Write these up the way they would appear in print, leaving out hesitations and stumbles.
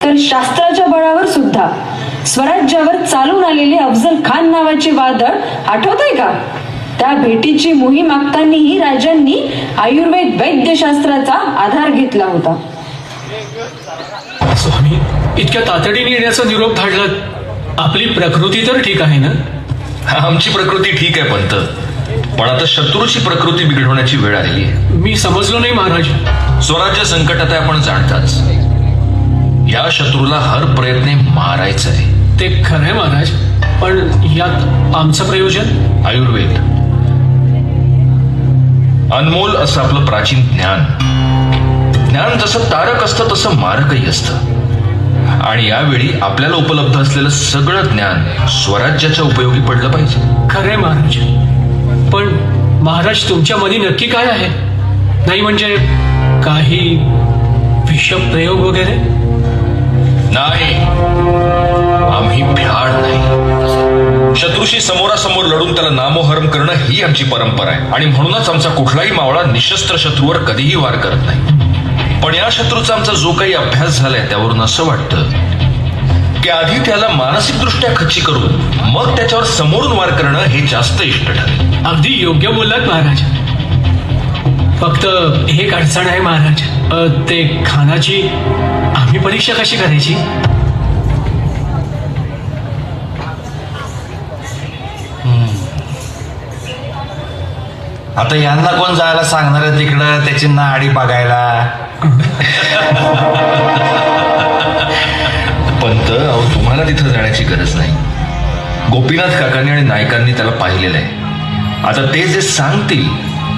तर शास्त्राच्या बळावर सुद्धा स्वराज्यावर चालून आलेले अफजल खान नावाचे वादळ आठवतंय का? त्या भेटीची मोहीम आखतानाही राजांनी आयुर्वेद वैद्यशास्त्राचा आधार घेतला होता. स्वामी, इतक्या तातडीने येण्याचा निरोप धाडलात. आपली प्रकृती तर ठीक आहे ना? आमची प्रकृती ठीक आहे पंत, पण आता शत्रूची प्रकृती बिघडवण्याची वेळ आलेली आहे. मी समजलो नाही महाराज. स्वराज्य संकटात आहे आपण जाणताच. या शत्रूला हर प्रयत्ने मारायचं आहे. ते खरं आहे महाराज, पण यात आमचं प्रयोजन? आयुर्वेद, अनमोल असं आपलं प्राचीन ज्ञान. ज्ञान जसं तारक असतं तसं मारकही असतं. आणि यावेळी आपल्याला उपलब्ध असलेलं सगळं ज्ञान स्वराज्याच्या उपयोगी पडलं पाहिजे. खरंय महाराज, पण महाराज तुमच्या मनी नक्की काय आहे? नाही म्हणजे काही विषप्रयोग वगैरे? नाही, आम्ही भ्याड नाही. शत्रूशी समोरासमोर लढून त्याला नामोहरम करणं ही आमची परंपरा आहे. आणि म्हणूनच आमचा कुठलाही मावळा निशस्त्र शत्रूवर कधीही वार करत नाही. पण या शत्रूचा आमचा जो काही अभ्यास झालाय त्यावरून असं वाटतं की आधी त्याला मानसिकदृष्ट्या खच्ची करून मग त्याच्यावर समोरून वार करणं हे जास्त इष्ट ठरेल. अगदी योग्य बोललात महाराज. फक्त एक अडचण आहे महाराज, ते खानाची आम्ही परीक्षा कशी करायची? आता यांना कोण जायला सांगणार आहे तिकडं त्याची नाडी बघायला? पंत, अहो तुम्हाला तिथं जाण्याची गरज नाही. गोपीनाथ काकांनी आणि नायकांनी त्याला पाहिलेलं आहे. आता ते जे सांगतील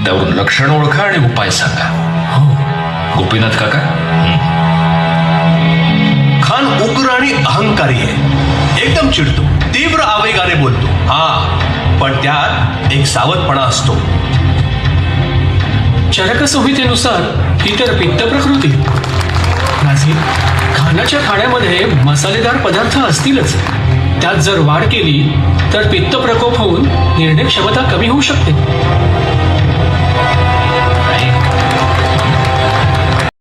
त्यावरून लक्षण ओळखा आणि उपाय सांगा. गोपीनाथ काका? खान उग्र आणि अहंकारी आहे. एकदम चिडतो, तीव्र आवेगाने बोलतो. पण त्यात एक सावधपणा असतो. चरक संहितेनुसार ही तर पित्त प्रकृती. नाझी, खानाच्या खाण्यामध्ये मसालेदार पदार्थ असतीलच. त्यात जर वाढ केली तर पित्त प्रकोप होऊन निर्णय क्षमता कमी होऊ शकते.